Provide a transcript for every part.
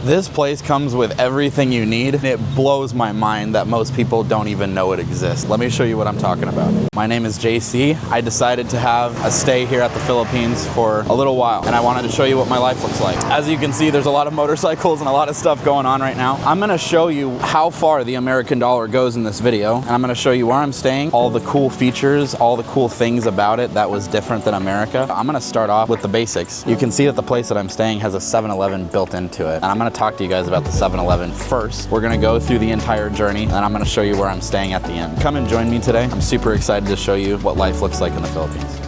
This place comes with everything you need. It blows my mind that most people don't even know it exists. Let me show you what I'm talking about. My name is JC. I decided to have a stay here at the Philippines for a little while, and I wanted to show you what my life looks like. As you can see, there's a lot of motorcycles and a lot of stuff going on right now. I'm gonna show you how far the American dollar goes in this video, and I'm gonna show you where I'm staying, all the cool features, all the cool things about it that was different than America. I'm gonna start off with the basics. You can see that the place that I'm staying has a 7-Eleven built into it, and I'm gonna talk to you guys about the 7-Eleven first. We're gonna go through the entire journey, and I'm gonna show you where I'm staying at the end. Come and join me today. I'm super excited to show you what life looks like in the Philippines.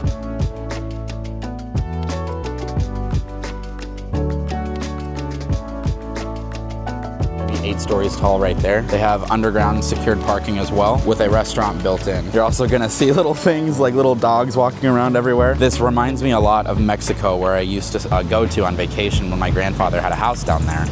8 stories tall right there. They have underground secured parking as well with a restaurant built in. You're also gonna see little things like little dogs walking around everywhere. This reminds me a lot of Mexico, where I used to go to on vacation when my grandfather had a house down there.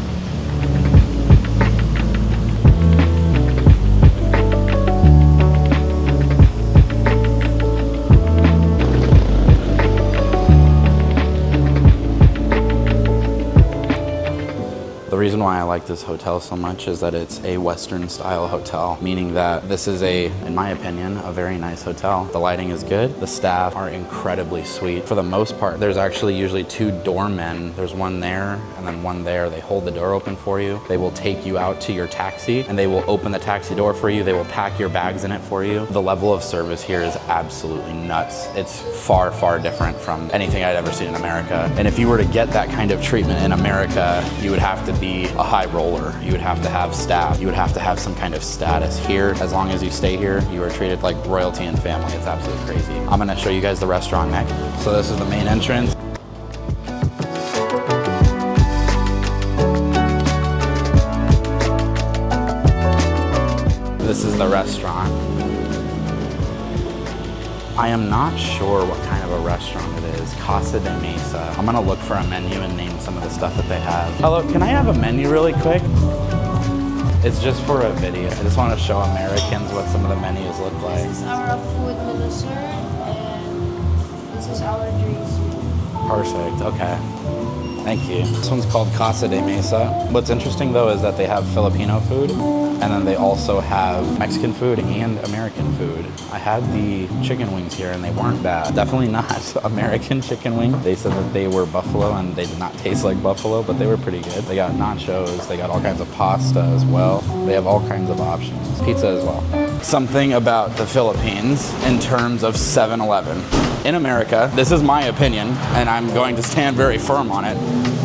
The reason why I like this hotel so much is that it's a Western style hotel, meaning that this is in my opinion, a very nice hotel. The lighting is good. The staff are incredibly sweet. For the most part, there's actually usually 2 doormen. There's one there and then one there. They hold the door open for you. They will take you out to your taxi and they will open the taxi door for you. They will pack your bags in it for you. The level of service here is absolutely nuts. It's far, far different from anything I'd ever seen in America. And if you were to get that kind of treatment in America, you would have to be a high roller. You would have to have staff. You would have to have some kind of status here. As long as you stay here, you are treated like royalty and family. It's absolutely crazy. I'm gonna show you guys the restaurant next. So this is the main entrance. This is the restaurant. I am not sure what kind of a restaurant it is. Casa de Mesa. I'm gonna look for a menu and name some of the stuff that they have. Hello, can I have a menu really quick? It's just for a video. I just want to show Americans what some of the menus look like. This is our food menu, sir, and this is our drinks. Perfect, okay. Thank you. This one's called Casa de Mesa. What's interesting though is that they have Filipino food, and then they also have Mexican food and American food. I had the chicken wings here and they weren't bad. Definitely not American chicken wings. They said that they were buffalo and they did not taste like buffalo, but they were pretty good. They got nachos, they got all kinds of pasta as well. They have all kinds of options. Pizza as well. Something about the Philippines in terms of 7-Eleven. In America, this is my opinion, and I'm going to stand very firm on it,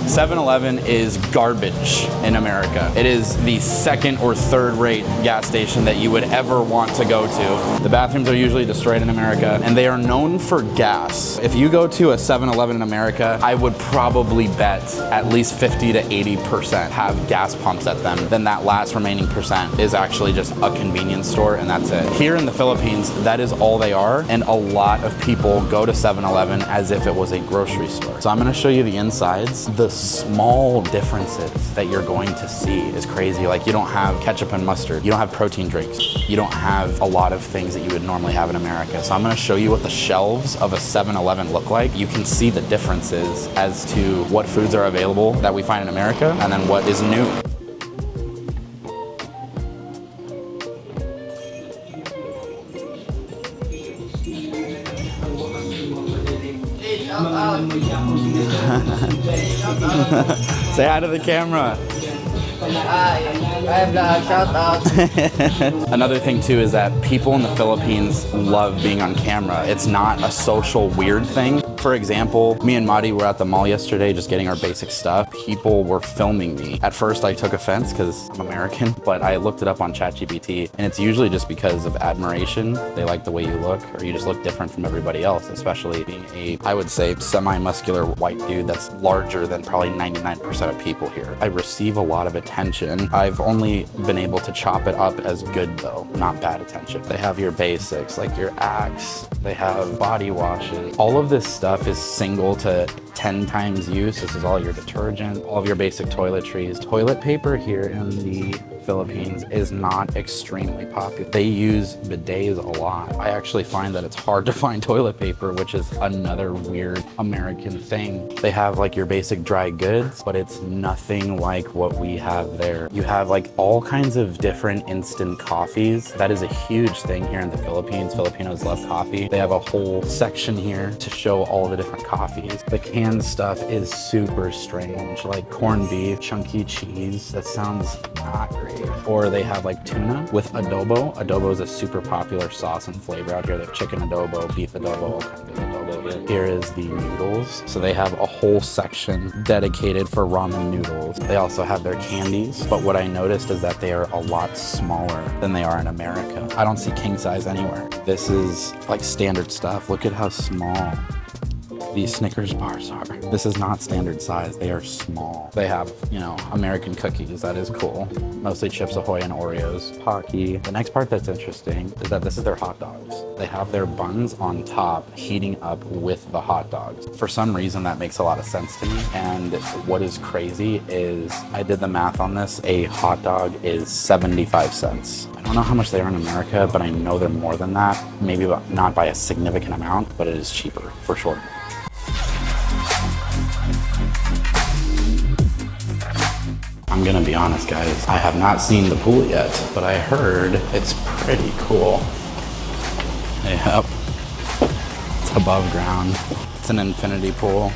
7-Eleven is garbage in America. It is the 2nd or 3rd rate gas station that you would ever want to go to. The bathrooms are usually destroyed in America, and they are known for gas. If you go to a 7-Eleven in America, I would probably bet at least 50 to 80% have gas pumps at them. Then that last remaining percent is actually just a convenience store, and that's it. Here in the Philippines, that is all they are, and a lot of people go to 7-Eleven as if it was a grocery store. So I'm gonna show you the insides. The small differences that you're going to see is crazy. Like, you don't have ketchup and mustard. You don't have protein drinks. You don't have a lot of things that you would normally have in America. So I'm gonna show you what the shelves of a 7-Eleven look like. You can see the differences as to what foods are available that we find in America and then what is new. Say hi to the camera. Shout out. Another thing too is that people in the Philippines love being on camera. It's not a social weird thing. For example, me and Madi were at the mall yesterday just getting our basic stuff. People were filming me. At first I took offense because I'm American, but I looked it up on ChatGPT, and it's usually just because of admiration. They like the way you look, or you just look different from everybody else, especially being a, I would say, semi-muscular white dude that's larger than probably 99% of people here. I receive a lot of attention. I've only been able to chop it up as good though, not bad attention. They have your basics, like your Axe. They have body washes. All of this stuff is single to 10 times use. This is all your detergent, all of your basic toiletries. Toilet paper here in the Philippines is not extremely popular. They use bidets a lot. I actually find that it's hard to find toilet paper, which is another weird American thing. They have like your basic dry goods, but it's nothing like what we have there. You have like all kinds of different instant coffees. That is a huge thing here in the Philippines. Filipinos love coffee. They have a whole section here to show all the different coffees. The canned stuff is super strange, like corned beef, chunky cheese. That sounds not great. Or they have like tuna with adobo. Adobo is a super popular sauce and flavor out here. They have chicken adobo, beef adobo, all kinds of adobo here. Here is the noodles. So they have a whole section dedicated for ramen noodles. They also have their candies, but what I noticed is that they are a lot smaller than they are in America. I don't see king size anywhere. This is like standard stuff. Look at how small these Snickers bars are. This is not standard size, they are small. They have, you know, American cookies, that is cool. Mostly Chips Ahoy and Oreos. Pocky. The next part that's interesting is that this is their hot dogs. They have their buns on top heating up with the hot dogs. For some reason that makes a lot of sense to me. And what is crazy is, I did the math on this, a hot dog is 75 cents. I don't know how much they are in America, but I know they're more than that. Maybe not by a significant amount, but it is cheaper for sure. I'm gonna be honest, guys. I have not seen the pool yet, but I heard it's pretty cool. Yep. It's above ground. It's an infinity pool.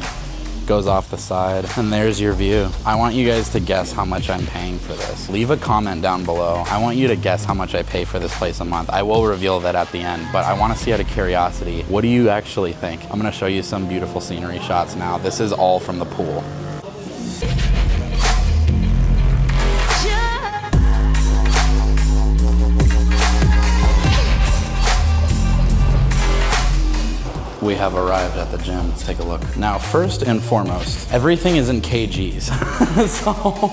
Goes off the side, and there's your view. I want you guys to guess how much I'm paying for this. Leave a comment down below. I want you to guess how much I pay for this place a month. I will reveal that at the end, but I want to see out of curiosity, what do you actually think? I'm gonna show you some beautiful scenery shots now. This is all from the pool. We have arrived at the gym. Let's take a look. Now, first and foremost, everything is in kgs. So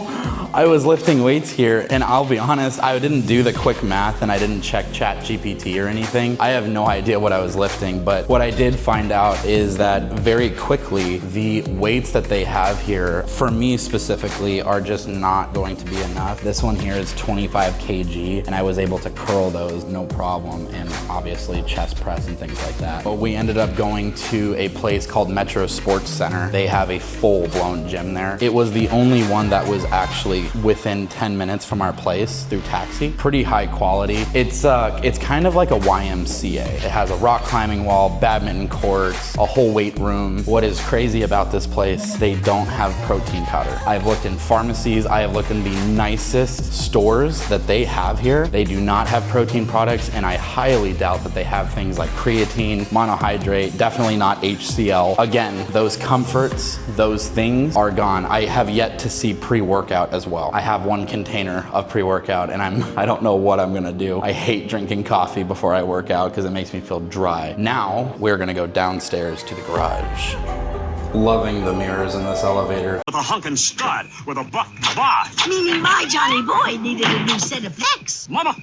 I was lifting weights here, and I'll be honest, I didn't do the quick math and I didn't check ChatGPT or anything. I have no idea what I was lifting, but what I did find out is that very quickly, the weights that they have here, for me specifically, are just not going to be enough. This one here is 25 kg, and I was able to curl those no problem, and obviously chest press and things like that. But we ended up going to a place called Metro Sports Center. They have a full-blown gym there. It was the only one that was actually within 10 minutes from our place through taxi. Pretty high quality. It's kind of like a YMCA. It has a rock climbing wall, badminton courts, a whole weight room. What is crazy about this place, they don't have protein powder. I've looked in pharmacies, I have looked in the nicest stores that they have here. They do not have protein products, and I highly doubt that they have things like creatine, monohydrate, definitely not HCl. Again, those comforts, those things are gone. I have yet to see pre-workout as well. I have one container of pre-workout, and I don't know what I'm gonna do. I hate drinking coffee before I work out because it makes me feel dry. Now, we're gonna go downstairs to the garage. Loving the mirrors in this elevator. With a hunkin' stud with a buck bar. Meaning my Johnny Boy needed a new set of pecs. Mama,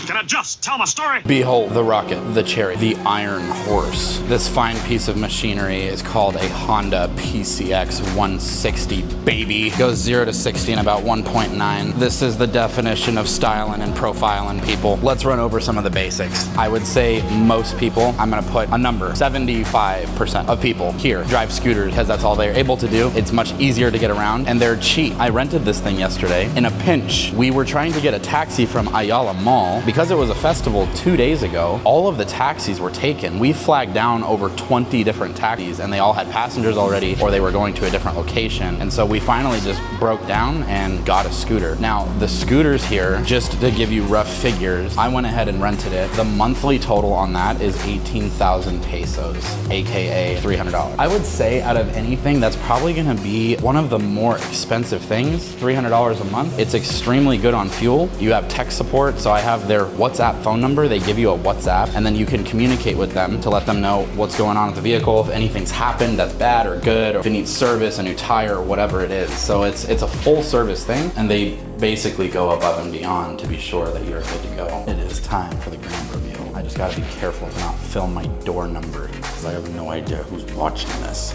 can I just tell my story? Behold the rocket, the chariot, the iron horse. This fine piece of machinery is called a Honda PCX 160, baby. Goes 0 to 60 in about 1.9. This is the definition of styling and profiling people. Let's run over some of the basics. I would say most people, I'm gonna put a number, 75% of people here drive scooters because that's all they're able to do. It's much easier to get around, and they're cheap. I rented this thing yesterday in a pinch. We were trying to get a taxi from Ayala Mall. Because it was a festival 2 days ago, all of the taxis were taken. We flagged down over 20 different taxis, and they all had passengers already, or they were going to a different location. And so we finally just broke down and got a scooter. Now, the scooters here, just to give you rough figures, I went ahead and rented it. The monthly total on that is 18,000 pesos, AKA $300. I would say out of anything, that's probably gonna be one of the more expensive things, $300 a month. It's extremely good on fuel. You have tech support, so I have their WhatsApp phone number. They give you a WhatsApp, and then you can communicate with them to let them know what's going on with the vehicle, if anything's happened that's bad or good, or if it needs service, a new tire, or whatever it is. So it's a full service thing, and they basically go above and beyond to be sure that you're good to go. It is time for the grand reveal. I just gotta be careful to not film my door number, because I have no idea who's watching this.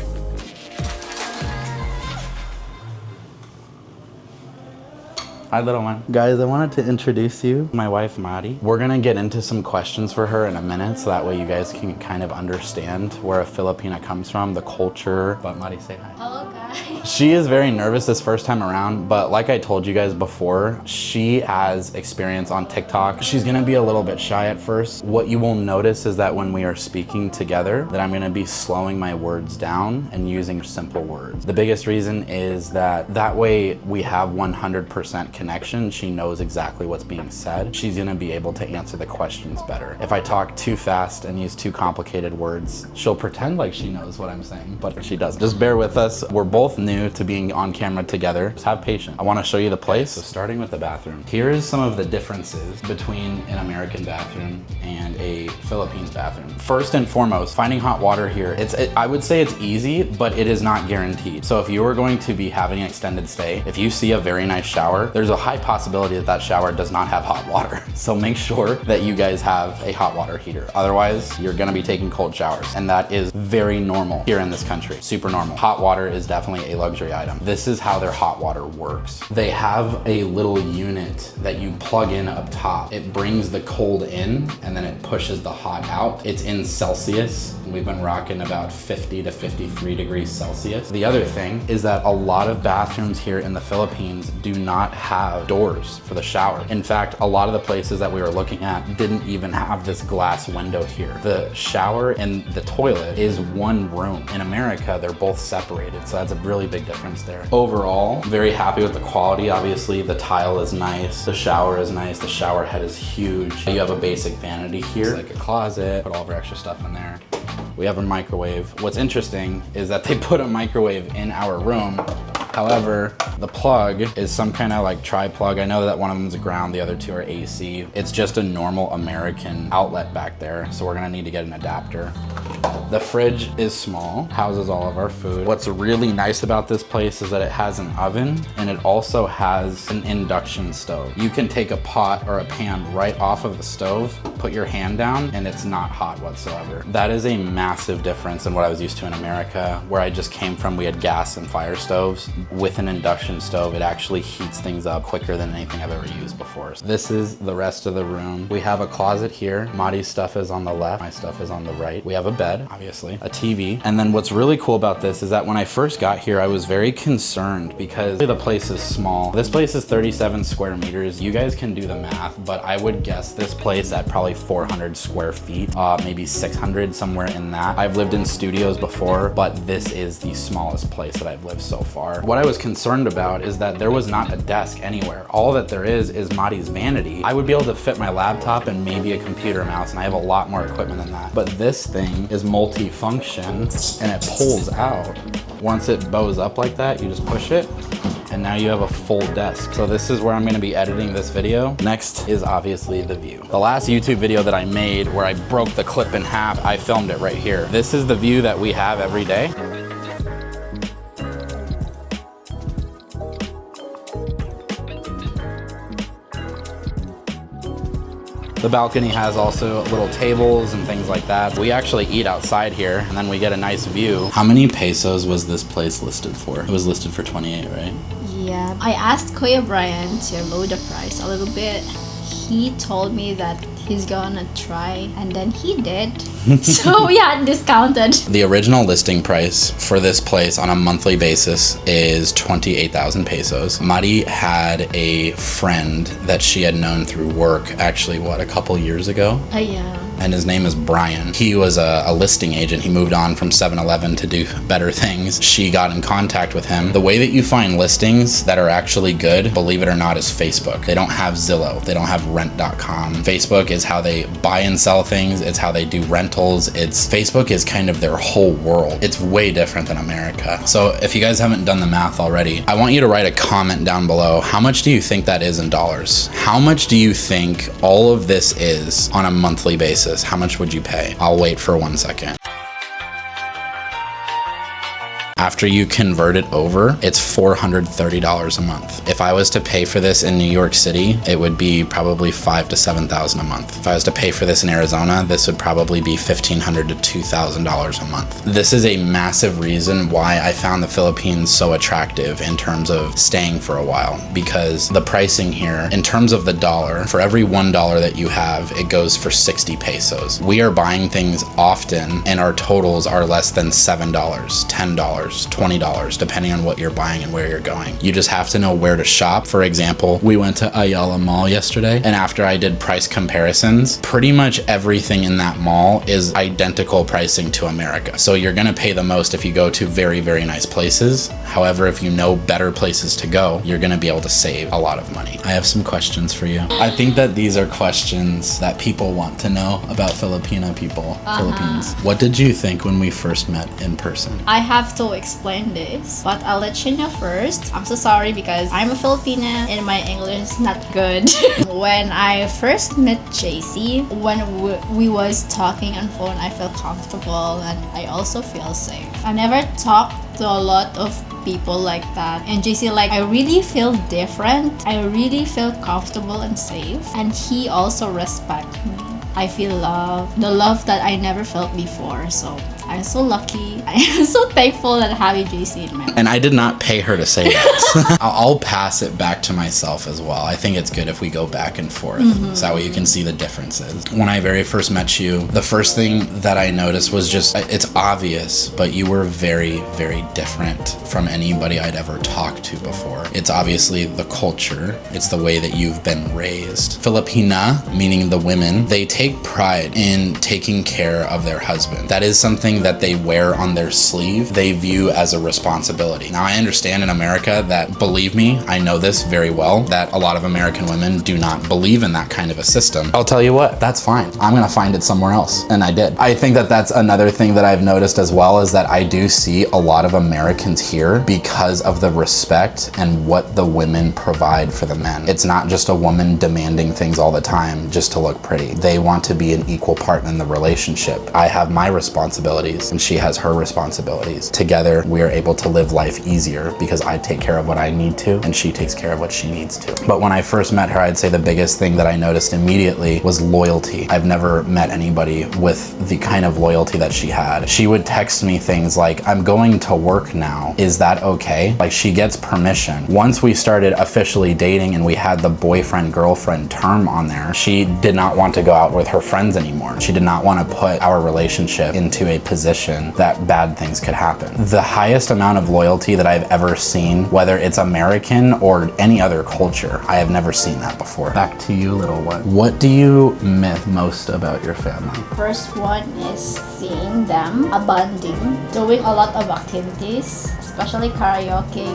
Hi, little one. Guys, I wanted to introduce you, my wife, Madi. We're gonna get into some questions for her in a minute, so that way you guys can kind of understand where a Filipina comes from, the culture. But Madi, say hi. Hello, guys. She is very nervous this first time around, but like I told you guys before, she has experience on TikTok. She's gonna be a little bit shy at first. What you will notice is that when we are speaking together, that I'm gonna be slowing my words down and using simple words. The biggest reason is that way we have 100% connection. She knows exactly what's being said. She's gonna be able to answer the questions better. If I talk too fast and use too complicated words, she'll pretend like she knows what I'm saying, but she doesn't. Just bear with us. We're both new to being on camera together. Just have patience. I wanna show you the place. So starting with the bathroom. Here's some of the differences between an American bathroom and a Philippines bathroom. First and foremost, finding hot water here, I would say it's easy, but it is not guaranteed. So if you are going to be having an extended stay, if you see a very nice shower, there's a high possibility that that shower does not have hot water. So make sure that you guys have a hot water heater. Otherwise, you're gonna be taking cold showers. And that is very normal here in this country, super normal. Hot water is definitely a luxury item. This is how their hot water works. They have a little unit that you plug in up top. It brings the cold in and then it pushes the hot out. It's in Celsius. We've been rocking about 50 to 53 degrees Celsius. The other thing is that a lot of bathrooms here in the Philippines do not have doors for the shower. In fact, a lot of the places that we were looking at didn't even have this glass window here. The shower and the toilet is one room. In America, they're both separated, so that's a really big difference there. Overall, very happy with the quality. Obviously, the tile is nice, the shower is nice, the shower head is huge. You have a basic vanity here, it's like a closet, put all of our extra stuff in there. We have a microwave. What's interesting is that they put a microwave in our room. However, the plug is some kind of like tri-plug. I know that one of them is ground, the other two are AC. It's just a normal American outlet back there, so we're gonna need to get an adapter. The fridge is small, houses all of our food. What's really nice about this place is that it has an oven and it also has an induction stove. You can take a pot or a pan right off of the stove, put your hand down, and it's not hot whatsoever. That is a massive difference in what I was used to in America, where I just came from. We had gas and fire stoves. With an induction stove, it actually heats things up quicker than anything I've ever used before. So this is the rest of the room. We have a closet here. Madi's stuff is on the left, my stuff is on the right. We have a bed, obviously, a TV. And then what's really cool about this is that when I first got here, I was very concerned because the place is small. This place is 37 square meters. You guys can do the math, but I would guess this place at probably 400 square feet, maybe 600, somewhere in that. I've lived in studios before, but this is the smallest place that I've lived so far. What I was concerned about is that there was not a desk anywhere. All that there is Madi's vanity. I would be able to fit my laptop and maybe a computer mouse, and I have a lot more equipment than that. But this thing is multi-function and it pulls out. Once it bows up like that, you just push it and now you have a full desk. So this is where I'm gonna be editing this video. Next is obviously the view. The last YouTube video that I made where I broke the clip in half, I filmed it right here. This is the view that we have every day. The balcony has also little tables and things like that. We actually eat outside here and then we get a nice view. How many pesos was this place listed for? It was listed for 28, right? Yeah, I asked Kuya Brian to lower the price a little bit. He told me that he's gonna try, and then he did. So we had discounted. The original listing price for this place on a monthly basis is 28,000 pesos. Madi had a friend that she had known through work, actually, what, a couple years ago? Yeah. And his name is Brian. He was a listing agent. He moved on from 7-Eleven to do better things. She got in contact with him. The way that you find listings that are actually good, believe it or not, is Facebook. They don't have Zillow. They don't have rent.com. Facebook is how they buy and sell things. It's how they do rentals. Facebook is kind of their whole world. It's way different than America. So if you guys haven't done the math already, I want you to write a comment down below. How much do you think that is in dollars? How much do you think all of this is on a monthly basis? How much would you pay? I'll wait for 1 second. After you convert it over, it's $430 a month. If I was to pay for this in New York City, it would be probably $5,000 to $7,000 a month. If I was to pay for this in Arizona, this would probably be $1,500 to $2,000 a month. This is a massive reason why I found the Philippines so attractive in terms of staying for a while, because the pricing here, in terms of the dollar, for every $1 that you have, it goes for 60 pesos. We are buying things often and our totals are less than $7, $10, $20, depending on what you're buying and where you're going. You just have to know where to shop. For example, we went to Ayala Mall yesterday, and after I did price comparisons, pretty much everything in that mall is identical pricing to America. So you're gonna pay the most if you go to very, very nice places. However, if you know better places to go, you're gonna be able to save a lot of money. I have some questions for you. I think that these are questions that people want to know about Filipino people, Philippines. What did you think when we first met in person? I have to explain this, but I'll let you know first. I'm so sorry because I'm a Filipino and my English is not good. When I first met JC, when we was talking on phone, I felt comfortable and I also feel safe. I never talked to a lot of people like that, and JC, like, I really feel different. I really feel comfortable and safe, and he also respect me. I feel love, the love that I never felt before. So I'm so lucky. I am so thankful that having JC in my life. And I did not pay her to say that. I'll pass it back to myself as well. I think it's good if we go back and forth, so that way you can see the differences. When I very first met you, the first thing that I noticed was just, it's obvious, but you were very, very different from anybody I'd ever talked to before. It's obviously the culture. It's the way that you've been raised. Filipina, meaning the women, they take pride in taking care of their husband. That is something that they wear on their sleeve, they view as a responsibility. Now, I understand in America that, believe me, I know this very well, that a lot of American women do not believe in that kind of a system. I'll tell you what, that's fine. I'm gonna find it somewhere else. And I did. I think that that's another thing that I've noticed as well, is that I do see a lot of Americans here because of the respect and what the women provide for the men. It's not just a woman demanding things all the time just to look pretty. They want to be an equal part in the relationship. I have my responsibilities and she has her responsibilities. Together, we are able to live life easier because I take care of what I need to and she takes care of what she needs to. But when I first met her, I'd say the biggest thing that I noticed immediately was loyalty. I've never met anybody with the kind of loyalty that she had. She would text me things like, I'm going to work now. Is that okay? Like, she gets permission. Once we started officially dating and we had the boyfriend-girlfriend term on there, she did not want to go out with her friends anymore. She did not want to put our relationship into a position that bad things could happen. The highest amount of loyalty that I've ever seen, whether it's American or any other culture, I have never seen that before. Back to you, little one. What do you miss most about your family? First one is seeing them, bonding, doing a lot of activities, especially karaoke.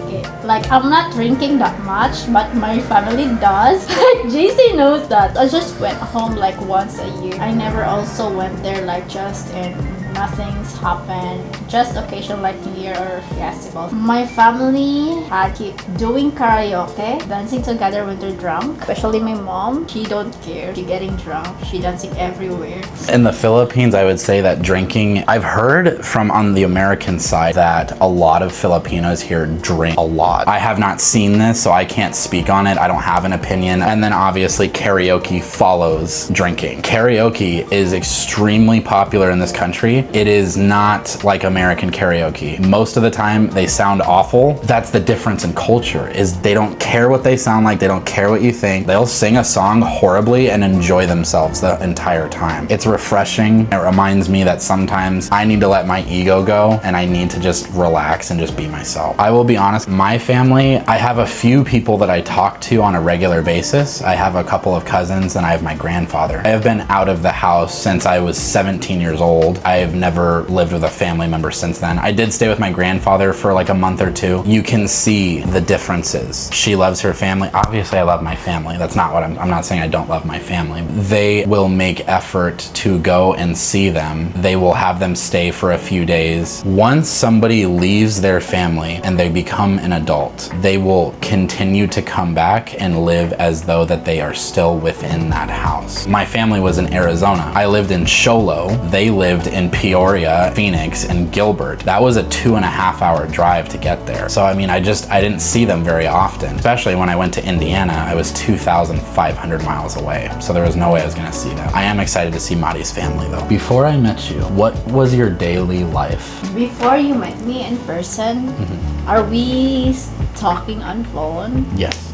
Like, I'm not drinking that much, but my family does. JC knows that. I just went home like once a year. I never also went there like just and nothing's happened, just occasion like New Year or festival. My family had keep doing karaoke, dancing together when they're drunk. Especially my mom, she don't care. She getting drunk, she dancing everywhere. In the Philippines, I would say that drinking, I've heard from on the American side that a lot of Filipinos here drink a lot. I have not seen this, so I can't speak on it. I don't have an opinion. And then obviously karaoke follows drinking. Karaoke is extremely popular in this country. It is not like American karaoke. Most of the time they sound awful. That's the difference in culture, is they don't care what they sound like. They don't care what you think. They'll sing a song horribly and enjoy themselves the entire time. It's refreshing. It reminds me that sometimes I need to let my ego go and I need to just relax and just be myself. I will be honest, my family, I have a few people that I talk to on a regular basis. I have a couple of cousins and I have my grandfather. I have been out of the house since I was 17 years old. I've never lived with a family member since then. I did stay with my grandfather for like a month or two. You can see the differences. She loves her family. Obviously, I love my family. That's not what I'm not saying I don't love my family. They will make effort to go and see them. They will have them stay for a few days. Once somebody leaves their family and they become an adult, they will continue to come back and live as though that they are still within that house. My family was in Arizona. I lived in Sholo. They lived in Peoria, Phoenix, and Gilbert. That was a 2.5-hour drive to get there. So I mean, I didn't see them very often, especially when I went to Indiana. I was 2,500 miles away, so there was no way I was gonna see them. I am excited to see Mari's family though. Before I met you, what was your daily life? Before you met me in person, are we talking on phone? Yes.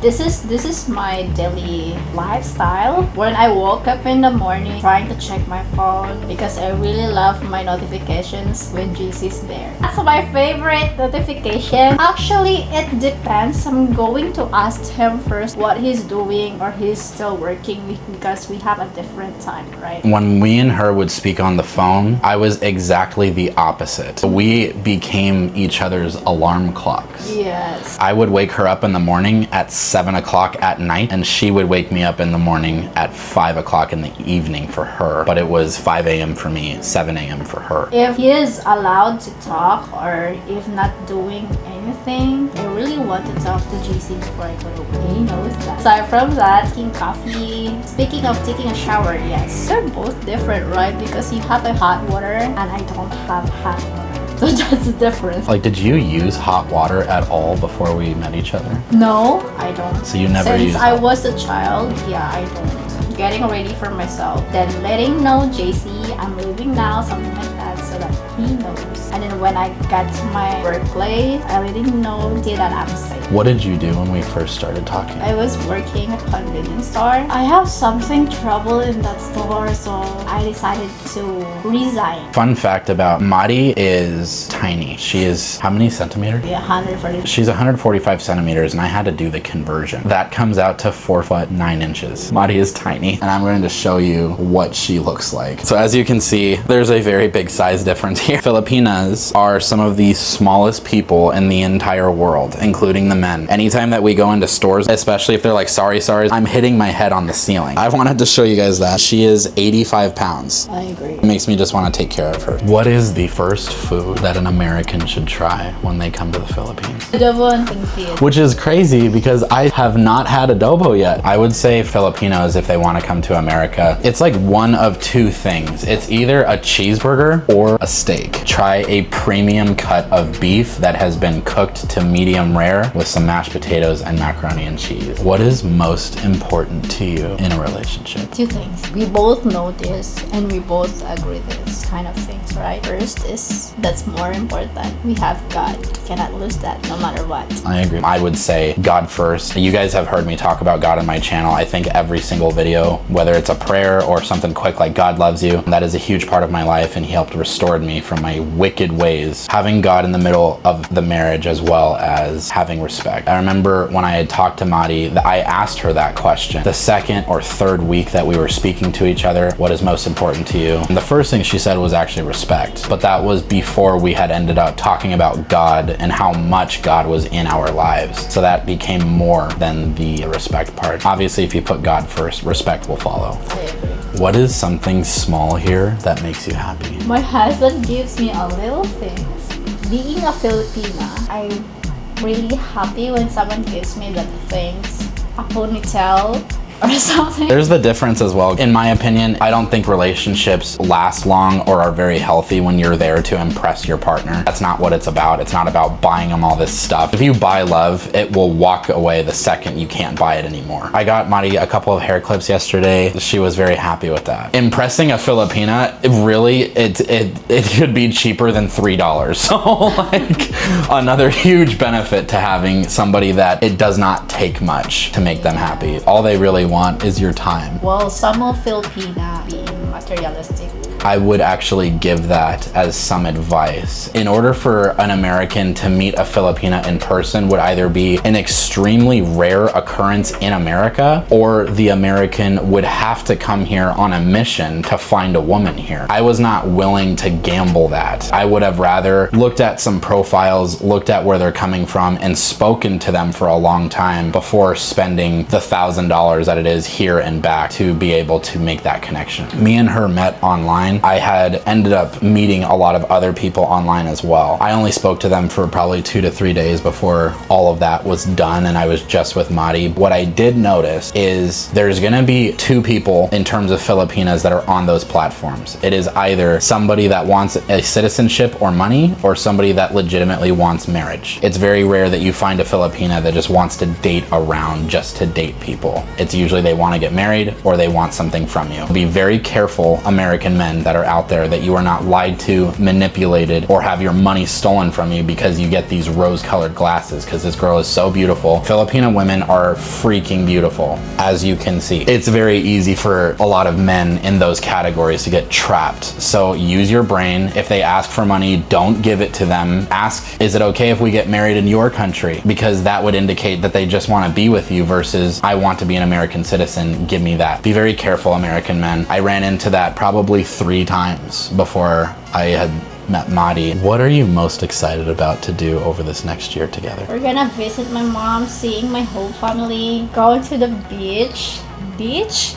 This is my daily lifestyle. When I woke up in the morning, trying to check my phone because I really love my notifications when JC's there. That's my favorite notification. Actually, it depends. I'm going to ask him first what he's doing or he's still working because we have a different time, right? When me and her would speak on the phone, I was exactly the opposite. We became each other's alarm clocks. Yes. I would wake her up in the morning at 7 o'clock at night, and she would wake me up in the morning at 5 o'clock in the evening for her. But it was 5 a.m. for me, 7 a.m. for her. If he is allowed to talk or if not doing anything, I really want to talk to JC before I go to work. He knows that. Aside from that, taking coffee. Speaking of taking a shower, yes. They're both different, right? Because you have a hot water and I don't have hot water. So that's the difference. Like, did you use hot water at all before we met each other? No, I don't. So you never Since used I hot- was a child, yeah, I don't. Getting ready for myself, then letting know JC I'm leaving now, something like that, so that he knows. And then when I got to my workplace, I let him know that I'm safe. What did you do when we first started talking? I was working at a convenience store. I have something trouble in that store, so I decided to resign. Fun fact about Mari is tiny. She is how many centimeters? Yeah, 140. She's 145 centimeters, and I had to do the conversion. That comes out to 4 foot 9 inches. Mari is tiny, and I'm going to show you what she looks like. So as you can see, there's a very big size difference here. Filipinas are some of the smallest people in the entire world, including the men. Anytime that we go into stores, especially if they're like sorry, I'm hitting my head on the ceiling. I wanted to show you guys that. She is 85 pounds. I agree. It makes me just want to take care of her. What is the first food that an American should try when they come to the Philippines? Adobo and confit. Which is crazy because I have not had adobo yet. I would say Filipinos, if they want to come to America, it's like one of two things. It's either a cheeseburger or a steak. Try a premium cut of beef that has been cooked to medium rare with some mashed potatoes and macaroni and cheese. What is most important to you in a relationship? Two things. We both know this and we both agree this kind of things, right? First is that's more important. We have God. Cannot lose that no matter what. I agree. I would say God first. You guys have heard me talk about God on my channel. I think every single video, whether it's a prayer or something quick like God loves you, that is a huge part of my life, and he helped restore me from my wicked ways. Having God in the middle of the marriage as well as having respect. I remember when I had talked to Mari, I asked her that question. The second or third week that we were speaking to each other, what is most important to you? And the first thing she said was actually respect. But that was before we had ended up talking about God and how much God was in our lives. So that became more than the respect part. Obviously, if you put God first, respect will follow. I agree. What is something small here that makes you happy? My husband gives me a little things. Being a Filipina, I'm really happy when someone gives me the things. A ponytail or something. There's the difference as well. In my opinion, I don't think relationships last long or are very healthy when you're there to impress your partner. That's not what it's about. It's not about buying them all this stuff. If you buy love, it will walk away the second you can't buy it anymore. I got Mari a couple of hair clips yesterday. She was very happy with that. Impressing a Filipina, it could be cheaper than $3. So like another huge benefit to having somebody that it does not take much to make them happy. All they really want is your time. Well, some of Filipina being materialistic. I would actually give that as some advice. In order for an American to meet a Filipina in person would either be an extremely rare occurrence in America, or the American would have to come here on a mission to find a woman here. I was not willing to gamble that. I would have rather looked at some profiles, looked at where they're coming from, and spoken to them for a long time before spending the $1,000 that it is here and back to be able to make that connection. Me and her met online online, I had ended up meeting a lot of other people online as well. I only spoke to them for probably 2 to 3 days before all of that was done, and I was just with Madi. What I did notice is there's gonna be two people in terms of Filipinas that are on those platforms. It is either somebody that wants a citizenship or money, or somebody that legitimately wants marriage. It's very rare that you find a Filipina that just wants to date around just to date people. It's usually they want to get married or they want something from you. Be very careful, American men that are out there, that you are not lied to, manipulated, or have your money stolen from you because you get these rose-colored glasses because this girl is so beautiful. Filipina women are freaking beautiful, as you can see. It's very easy for a lot of men in those categories to get trapped. So use your brain. If they ask for money, don't give it to them. Ask, is it okay if we get married in your country? Because that would indicate that they just want to be with you versus I want to be an American citizen, give me that. Be very careful, American men. I ran into that probably 3 times before I had met Madi. What are you most excited about to do over this next year together? We're gonna visit my mom, seeing my whole family, going to the beach. Beach?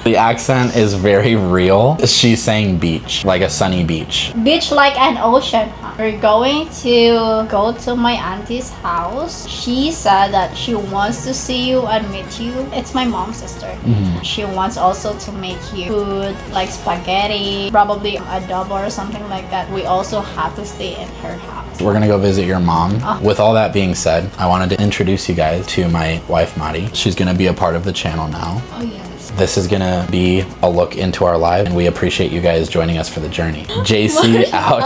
The accent is very real. She's saying beach, like a sunny beach. Beach like an ocean. We're going to go to my auntie's house. She said that she wants to see you and meet you. It's my mom's sister. She wants also to make you food like spaghetti, probably adobo or something like that. We also have to stay in her house. We're gonna go visit your mom. With all that being said, I wanted to introduce you guys to my wife, Madi. She's gonna be a part of the channel now. Oh yes. This is gonna be a look into our life, and we appreciate you guys joining us for the journey. JC out.